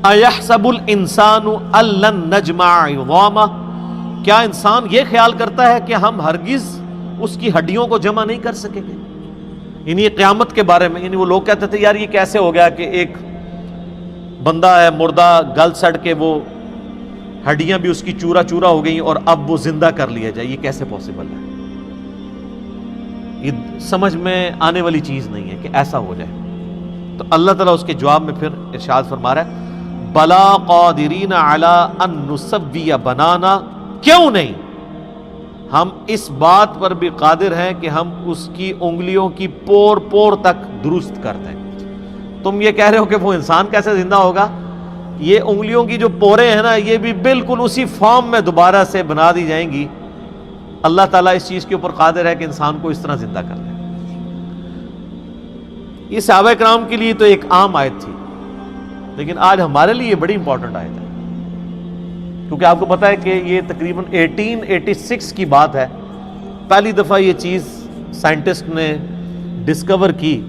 اَيَحْسَبُ الْإِنسَانُ أَلَّن نَّجْمَعَ عِظَامَهُ، کیا انسان یہ خیال کرتا ہے کہ ہم ہرگز اس کی ہڈیوں کو جمع نہیں کر سکیں گے؟ یعنی یہ قیامت کے بارے میں، یعنی وہ لوگ کہتے تھے یار یہ کیسے ہو گیا کہ ایک بندہ ہے مردہ گل سڑ کے وہ ہڈیاں بھی اس کی چورا چورا ہو گئیں اور اب وہ زندہ کر لیا جائے، یہ کیسے پاسبل ہے؟ یہ سمجھ میں آنے والی چیز نہیں ہے کہ ایسا ہو جائے۔ تو اللہ تعالیٰ اس کے جواب میں پھر ارشاد فرما رہا ہے بلا قادرین علی ان نسوی بنانا، کیوں نہیں، ہم اس بات پر بھی قادر ہیں کہ ہم اس کی انگلیوں کی پور پور تک درست کر دیں۔ تم یہ کہہ رہے ہو کہ وہ انسان کیسے زندہ ہوگا؟ یہ انگلیوں کی جو پوریں ہیں نا، یہ بھی بالکل اسی فارم میں دوبارہ سے بنا دی جائیں گی۔ اللہ تعالیٰ اس چیز کے اوپر قادر ہے کہ انسان کو اس طرح زندہ کر لے۔ یہ صحابہ کرام کے لیے تو ایک عام آیت تھی، لیکن آج ہمارے لیے یہ بڑی امپورٹنٹ آیت ہے، کیونکہ آپ کو پتہ ہے کہ یہ تقریباً 1886 کی بات ہے، پہلی دفعہ یہ چیز سائنٹسٹ نے ڈسکور کی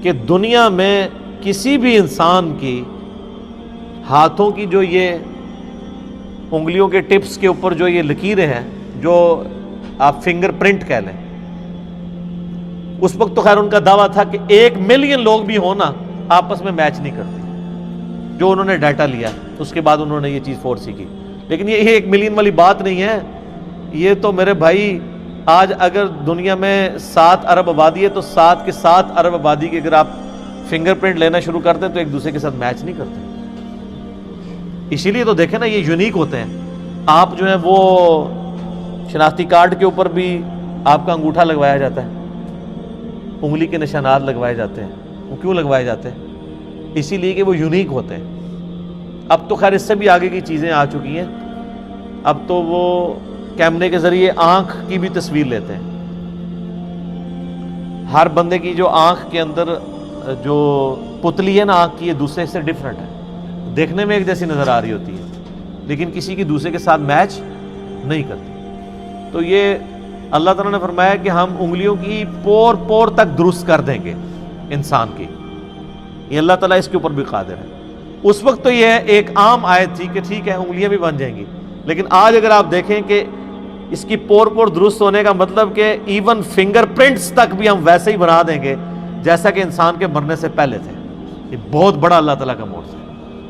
کہ دنیا میں کسی بھی انسان کی ہاتھوں کی جو یہ انگلیوں کے ٹپس کے اوپر جو یہ لکیریں ہیں، جو آپ فنگر پرنٹ کہہ لیں، اس وقت تو خیر ان کا دعویٰ تھا کہ 1 ملین لوگ بھی ہوں نا آپس میں میچ نہیں کرتے، جو انہوں نے ڈیٹا لیا اس کے بعد انہوں نے یہ چیز فورس کی۔ لیکن یہ 1 ملین والی بات نہیں ہے، یہ تو میرے بھائی آج اگر دنیا میں 7 ارب آبادی ہے تو 7 کے 7 ارب آبادی کے اگر آپ فنگر پرنٹ لینا شروع کرتے ہیں تو ایک دوسرے کے ساتھ میچ نہیں کرتے۔ اسی لیے تو دیکھیں نا یہ یونیک ہوتے ہیں۔ آپ جو ہیں وہ شناختی کارڈ کے اوپر بھی آپ کا انگوٹھا لگوایا جاتا ہے، انگلی کے نشانات لگوائے جاتے ہیں۔ وہ کیوں لگوائے جاتے ہیں؟ اسی لیے کہ وہ یونیک ہوتے ہیں۔ اب تو خیر اس سے بھی آگے کی چیزیں آ چکی ہیں، اب تو وہ کیمرے کے ذریعے آنکھ کی بھی تصویر لیتے ہیں۔ ہر بندے کی جو آنکھ کے اندر جو پتلی ہے نا آنکھ کی، یہ دوسرے سے ڈیفرنٹ ہے، دیکھنے میں ایک جیسی نظر آ رہی ہوتی ہے لیکن کسی کی دوسرے کے ساتھ میچ نہیں کرتی۔ تو یہ اللہ تعالیٰ نے فرمایا کہ ہم انگلیوں کی پور پور تک درست کر دیں گے انسان کی، یہ اللہ تعالیٰ اس کے اوپر بھی قادر ہے۔ اس وقت تو یہ ایک عام آیت تھی کہ ٹھیک ہے انگلیاں بھی بن جائیں گی، لیکن آج اگر آپ دیکھیں کہ اس کی پور پور درست ہونے کا مطلب کہ ایون فنگر پرنٹس تک بھی ہم ویسے ہی بنا دیں گے جیسا کہ انسان کے مرنے سے پہلے تھے۔ یہ بہت بڑا اللہ تعالیٰ کا معجزہ ہے۔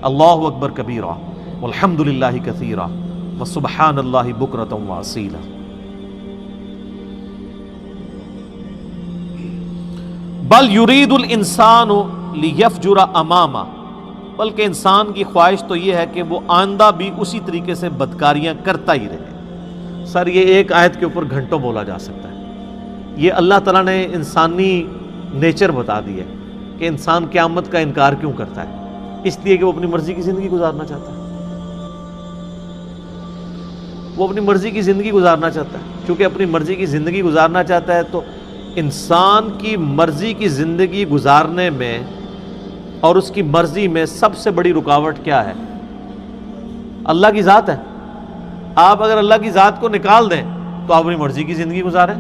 اللہ اکبر کبیرہ والحمد للہ کثیرہ وسبحان اللہ بکرۃ واصیلہ۔ بل یرید الانسان لیفجر امامہ، بلکہ انسان کی خواہش تو یہ ہے کہ وہ آئندہ بھی اسی طریقے سے بدکاریاں کرتا ہی رہے۔ سر یہ ایک آیت کے اوپر گھنٹوں بولا جا سکتا ہے۔ یہ اللہ تعالیٰ نے انسانی نیچر بتا دی ہے کہ انسان قیامت کا انکار کیوں کرتا ہے، اس لیے کہ وہ اپنی مرضی کی زندگی گزارنا چاہتا ہے، وہ اپنی مرضی کی زندگی گزارنا چاہتا ہے۔ چونکہ اپنی مرضی کی زندگی گزارنا چاہتا ہے تو انسان کی مرضی کی زندگی گزارنے میں اور اس کی مرضی میں سب سے بڑی رکاوٹ کیا ہے؟ اللہ کی ذات ہے۔ آپ اگر اللہ کی ذات کو نکال دیں تو آپ اپنی مرضی کی زندگی گزاریں۔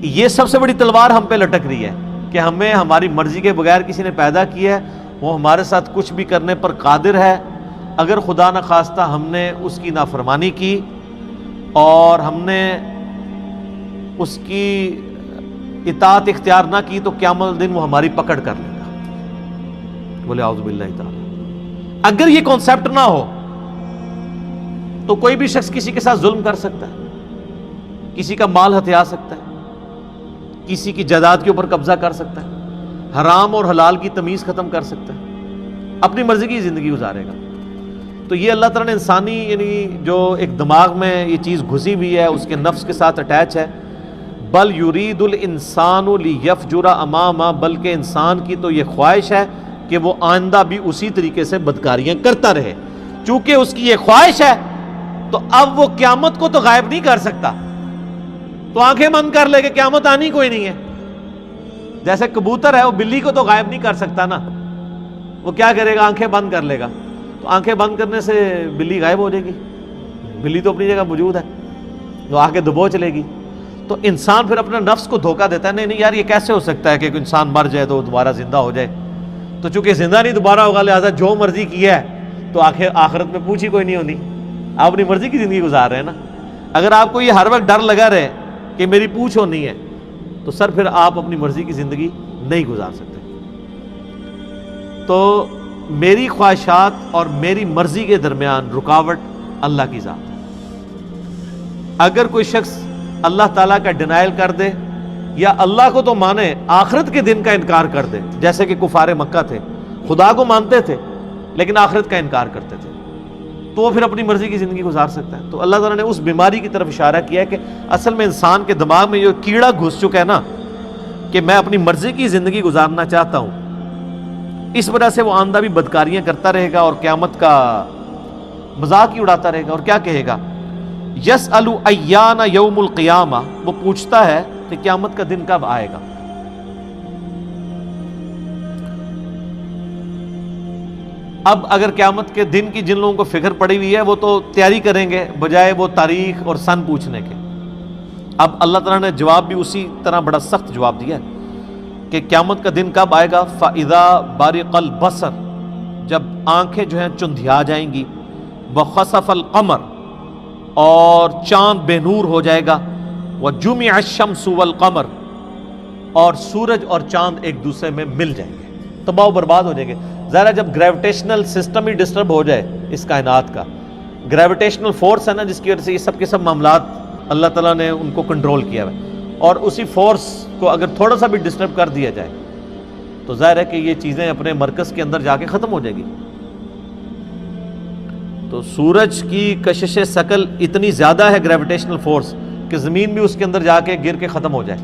یہ سب سے بڑی تلوار ہم پہ لٹک رہی ہے کہ ہمیں ہماری مرضی کے بغیر کسی نے پیدا کیا ہے، وہ ہمارے ساتھ کچھ بھی کرنے پر قادر ہے۔ اگر خدا نخواستہ ہم نے اس کی نافرمانی کی اور ہم نے اس کی اطاعت اختیار نہ کی تو قیامت الدن وہ ہماری پکڑ کر لے گا۔ بولے اعوذ باللہ تعالی۔ اگر یہ کانسیپٹ نہ ہو تو کوئی بھی شخص کسی کے ساتھ ظلم کر سکتا ہے، کسی کا مال ہتھیا سکتا ہے، کسی کی جائیداد کے اوپر قبضہ کر سکتا ہے، حرام اور حلال کی تمیز ختم کر سکتا ہے، اپنی مرضی کی زندگی گزارے گا۔ تو یہ اللہ تعالیٰ نے انسانی یعنی جو ایک دماغ میں یہ چیز گھسی ہوئی ہے، اس کے نفس کے ساتھ اٹیچ ہے۔ بل یرید الانسان لیفجر امامہ، بلکہ انسان کی تو یہ خواہش ہے کہ وہ آئندہ بھی اسی طریقے سے بدکاریاں کرتا رہے۔ چونکہ اس کی یہ خواہش ہے تو اب وہ قیامت کو تو غائب نہیں کر سکتا، تو آنکھیں بند کر لے کہ قیامت آنی کوئی نہیں ہے۔ جیسے کبوتر ہے وہ بلی کو تو غائب نہیں کر سکتا نا، وہ کیا کرے گا؟ آنکھیں بند کر لے گا۔ تو آنکھیں بند کرنے سے بلی غائب ہو جائے گی؟ بلی تو اپنی جگہ موجود ہے، وہ آگے دبوچ لے گی۔ تو انسان پھر اپنے نفس کو دھوکہ دیتا ہے، نہیں نہیں یار یہ کیسے ہو سکتا ہے کہ کوئی انسان مر جائے تو دوبارہ زندہ ہو جائے۔ تو چونکہ زندہ نہیں دوبارہ ہوگا، لہٰذا جو مرضی کیا ہے تو آخرت میں پوچھ ہی کوئی نہیں ہونی، آپ اپنی مرضی کی زندگی گزار رہے ہیں نا۔ اگر آپ کو یہ ہر وقت ڈر لگا رہے کہ میری پوچھ ہونی ہے تو سر پھر آپ اپنی مرضی کی زندگی نہیں گزار سکتے۔ تو میری خواہشات اور میری مرضی کے درمیان رکاوٹ اللہ کی ذات ہے۔ اگر کوئی شخص اللہ تعالیٰ کا ڈینائل کر دے یا اللہ کو تو مانے آخرت کے دن کا انکار کر دے، جیسے کہ کفار مکہ تھے، خدا کو مانتے تھے لیکن آخرت کا انکار کرتے تھے، تو وہ پھر اپنی مرضی کی زندگی گزار سکتا ہے۔ تو اللہ تعالیٰ نے اس بیماری کی طرف اشارہ کیا ہے کہ اصل میں انسان کے دماغ میں یہ کیڑا گھس چکا ہے نا کہ میں اپنی مرضی کی زندگی گزارنا چاہتا ہوں، اس وجہ سے وہ آندہ بھی بدکاریاں کرتا رہے گا اور قیامت کا مذاق ہی اڑاتا رہے گا، اور کیا کہے گا؟ یسأل ایان یوم القیامہ، وہ پوچھتا ہے کہ قیامت کا دن کب آئے گا۔ اب اگر قیامت کے دن کی جن لوگوں کو فکر پڑی ہوئی ہے وہ تو تیاری کریں گے بجائے وہ تاریخ اور سن پوچھنے کے۔ اب اللہ تعالیٰ نے جواب بھی اسی طرح بڑا سخت جواب دیا ہے کہ قیامت کا دن کب آئے گا؟ فَإِذَا بَرِقَ الْبَصَرُ، جب آنکھیں جو ہیں چندھیا جائیں گی، وَخَسَفَ الْقَمَرُ، اور چاند بے نور ہو جائے گا، وَجُمِعَ الشَّمْسُ وَالْقَمَرُ، اور سورج اور چاند ایک دوسرے میں مل جائیں گے، تباہ و برباد ہو جائیں گے۔ ظاہر جب گریویٹیشنل سسٹم ہی ڈسٹرب ہو جائے اس کائنات کا، گریویٹیشنل فورس ہے نا جس کی وجہ سے یہ سب کے سب معاملات اللہ تعالیٰ نے ان کو کنٹرول کیا ہے، اور اسی فورس کو اگر تھوڑا سا بھی ڈسٹرب کر دیا جائے تو ظاہر ہے کہ یہ چیزیں اپنے مرکز کے اندر جا کے ختم ہو جائے گی۔ تو سورج کی کشش ثقل اتنی زیادہ ہے گریویٹیشنل فورس کہ زمین بھی اس کے اندر جا کے گر کے ختم ہو جائے،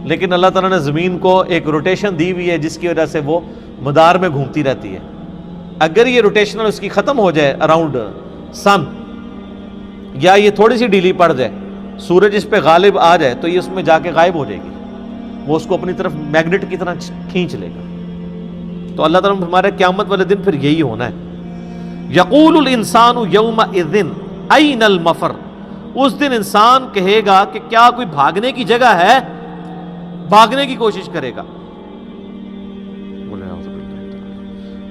لیکن اللہ تعالیٰ نے زمین کو ایک روٹیشن دی ہوئی ہے جس کی وجہ سے وہ مدار میں گھومتی رہتی ہے۔ اگر یہ روٹیشنل اس کی ختم ہو جائے اراؤنڈ سن، یا یہ تھوڑی سی ڈھیلی پڑ جائے، سورج اس پہ غالب آ جائے تو یہ اس میں جا کے غائب ہو جائے گی، وہ اس کو اپنی طرف میگنیٹ کی طرح کھینچ لے گا۔ تو اللہ تعالیٰ نے ہمارے قیامت والے دن پھر یہی ہونا ہے۔ یقول الانسان یومئذ این المفر، اس دن انسان کہے گا کہ کیا کوئی بھاگنے کی جگہ ہے، بھاگنے کی کوشش کرے گا۔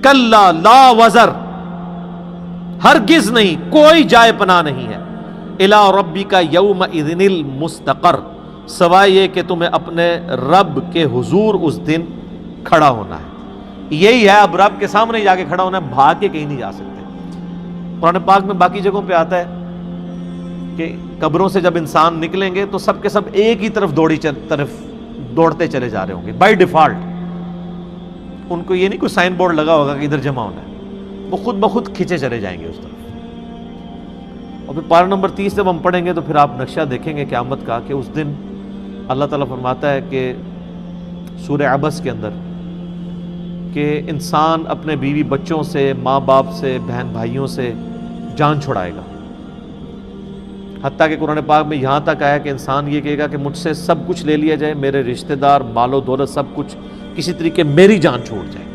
کلا لا وزر، ہرگز نہیں، کوئی جائے پناہ نہیں ہے، الی ربک یومئذ المستقر، سوائے یہ کہ تمہیں اپنے رب کے حضور اس دن کھڑا ہونا ہے۔ یہی ہے، اب رب کے سامنے جا کے کھڑا ہونا ہے، بھاگ کے کہیں نہیں جا سکتے۔ قرآن پاک میں باقی جگہوں پہ آتا ہے کہ قبروں سے جب انسان نکلیں گے تو سب کے سب ایک ہی طرف دوڑتے چلے جا رہے ہوں گے بائی ڈیفالٹ۔ ان کو یہ نہیں کوئی سائن بورڈ لگا ہوگا کہ ادھر جمع ہونا ہے، وہ خود بخود کھینچے چلے جائیں گے اس طرف۔ اور پھر پارہ نمبر 30 جب ہم پڑھیں گے تو پھر آپ نقشہ دیکھیں گے قیامت کا کہ اس دن اللہ تعالیٰ فرماتا ہے کہ سورہ عبس کے اندر کہ انسان اپنے بیوی بچوں سے، ماں باپ سے، بہن بھائیوں سے جان چھڑائے گا، حتیٰ کہ قرآن پاک میں یہاں تک آیا کہ انسان یہ کہے گا کہ مجھ سے سب کچھ لے لیا جائے، میرے رشتہ دار، مال و دولت، سب کچھ، کسی طریقے میری جان چھوڑ جائے۔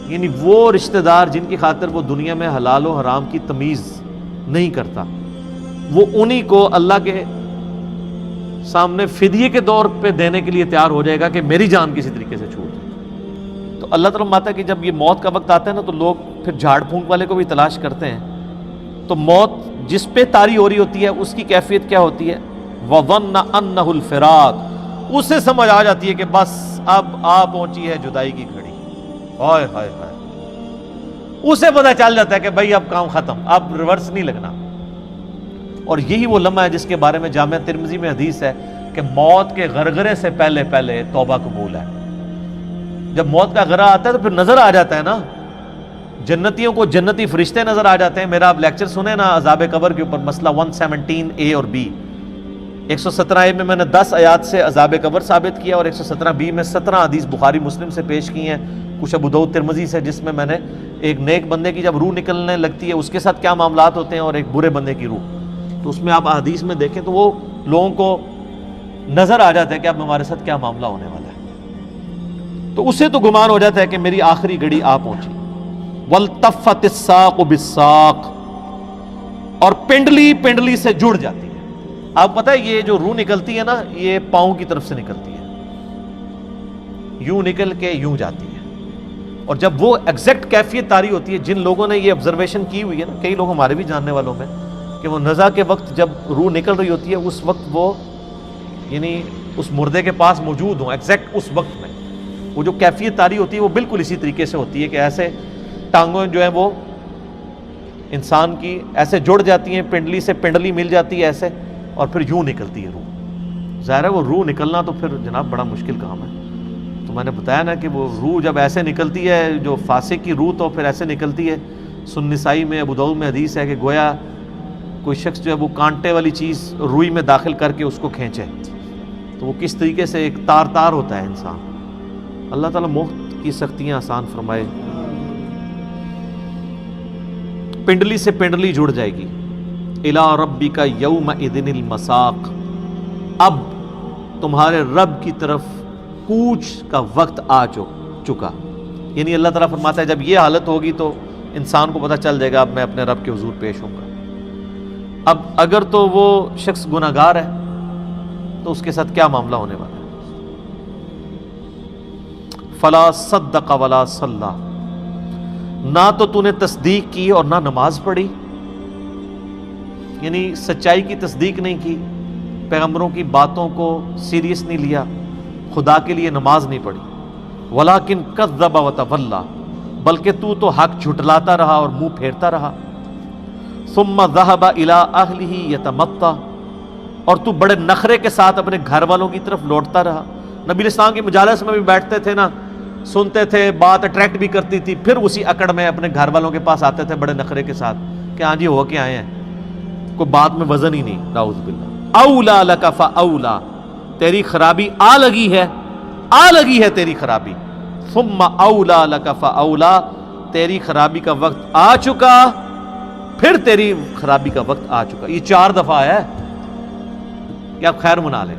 یعنی وہ رشتہ دار جن کی خاطر وہ دنیا میں حلال و حرام کی تمیز نہیں کرتا، وہ انہی کو اللہ کے سامنے فدیے کے طور پہ دینے کے لیے تیار ہو جائے گا کہ میری جان کسی طریقے سے چھوٹ جائے۔ تو اللہ تعالیٰ ماتا کہ جب یہ موت کا وقت آتا ہے نا تو لوگ پھر جھاڑ پھونک والے کو بھی تلاش کرتے ہیں، تو موت جس پہ طاری ہو رہی ہوتی ہے اس کی کیفیت کیا ہوتی ہے؟ وَظَنَّ أَنَّهُ الْفِرَاقُ، اسے سمجھ آ جاتی ہے کہ بس اب آ پہنچی ہے جدائی کی گھڑی، ہائے ہائے ہائے، اسے پتہ چل جاتا ہے کہ بھائی اب کام ختم، اب ریورس نہیں لگنا۔ اور یہی وہ لمحہ ہے جس کے بارے میں جامعہ ترمذی میں حدیث ہے کہ موت کے غرغرے سے پہلے پہلے توبہ قبول ہے۔ جب موت کا غرہ آتا ہے تو پھر نظر آ جاتا ہے نا، جنتیوں کو جنتی فرشتے نظر آ جاتے ہیں۔ میرا آپ لیکچر سنیں نا عذاب قبر کے اوپر، مسئلہ 117A اور B، 117A میں نے 10 آیات سے عذاب قبر ثابت کیا، اور 117B میں 17 حدیث بخاری مسلم سے پیش کی ہیں، کچھ ابو داؤد ترمذی سے، جس میں نے ایک نیک بندے کی جب روح نکلنے لگتی ہے اس کے ساتھ کیا معاملات ہوتے ہیں، اور ایک برے بندے کی روح، تو اس میں آپ حدیث میں دیکھیں تو وہ لوگوں کو نظر آ جاتا ہے کہ اب ہمارے ساتھ کیا معاملہ ہونے والا ہے۔ تو اسے تو گمان ہو جاتا ہے کہ میری آخری گھڑی آ پہنچی۔ وَالْتَفَّتِ السَّاقُ بِالسَّاقِ، اور پنڈلی پنڈلی سے جڑ جاتی ہے۔ آپ پتہ ہے یہ جو روح نکلتی ہے نا، یہ پاؤں کی طرف سے نکلتی ہے، یوں نکل کے یوں جاتی ہے، اور جب وہ ایگزیکٹ کیفیت طاری ہوتی ہے، جن لوگوں نے یہ آبزرویشن کی ہوئی ہے نا، کئی لوگ ہمارے بھی جاننے والوں میں، کہ وہ نزع کے وقت جب روح نکل رہی ہوتی ہے اس وقت وہ یعنی اس مردے کے پاس موجود ہوں ایگزیکٹ اس وقت میں، وہ جو کیفیت طاری ہوتی ہے وہ بالکل اسی طریقے سے ہوتی ہے کہ ایسے ٹانگوں جو ہیں وہ انسان کی ایسے جڑ جاتی ہیں، پنڈلی سے پنڈلی مل جاتی ہے ایسے، اور پھر یوں نکلتی ہے روح۔ ظاہر ہے وہ روح نکلنا تو پھر جناب بڑا مشکل کام ہے، تو میں نے بتایا نا کہ وہ روح جب ایسے نکلتی ہے، جو فاسق کی روح تو پھر ایسے نکلتی ہے۔ سنن نسائی میں، ابو داؤد میں حدیث ہے کہ گویا کوئی شخص جو ہے وہ کانٹے والی چیز روئی میں داخل کر کے اس کو کھینچے، تو وہ کس طریقے سے ایک تار تار ہوتا ہے انسان۔ اللہ تعالیٰ موت کی سختیاں آسان فرمائے۔ پنڈلی سے پنڈلی جڑ جائے گی۔ الی ربک یومئذ المساق، اب تمہارے رب کی طرف کوچ کا وقت آ چکا، یعنی اللہ تعالیٰ فرماتا ہے جب یہ حالت ہوگی تو انسان کو پتہ چل جائے گا اب میں اپنے رب کے حضور پیش ہوں گا۔ اب اگر تو وہ شخص گناہگار ہے تو اس کے ساتھ کیا معاملہ ہونے والا ہے؟ فلا صدق ولا صلی، نہ تو نے تصدیق کی اور نہ نماز پڑھی، یعنی سچائی کی تصدیق نہیں کی، پیغمبروں کی باتوں کو سیریس نہیں لیا، خدا کے لیے نماز نہیں پڑھی۔ ولیکن کذب وتولی، بلکہ تو حق جھٹلاتا رہا اور منہ پھیرتا رہا۔ ثم ذهب الى اهله يتمطى، اور تو بڑے نخرے کے ساتھ اپنے گھر والوں کی طرف لوٹتا رہا۔ نبی اسلام کی مجالس میں بھی بیٹھتے تھے نا، سنتے تھے، بات اٹریکٹ بھی کرتی تھی، پھر اسی اکڑ میں اپنے گھر والوں کے پاس آتے تھے بڑے نخرے کے ساتھ کہ ہاں جی ہو کے آئے ہیں، کوئی بات میں وزن ہی نہیں۔ نعوذ باللہ۔ اولا لک فاولا، تیری خرابی آ لگی ہے تیری خرابی۔ ثم اولا لک فاولا، تیری خرابی کا وقت آ چکا، پھر تیری خرابی کا وقت آ چکا۔ یہ 4 دفعہ ہے کہ آپ خیر منا لیں۔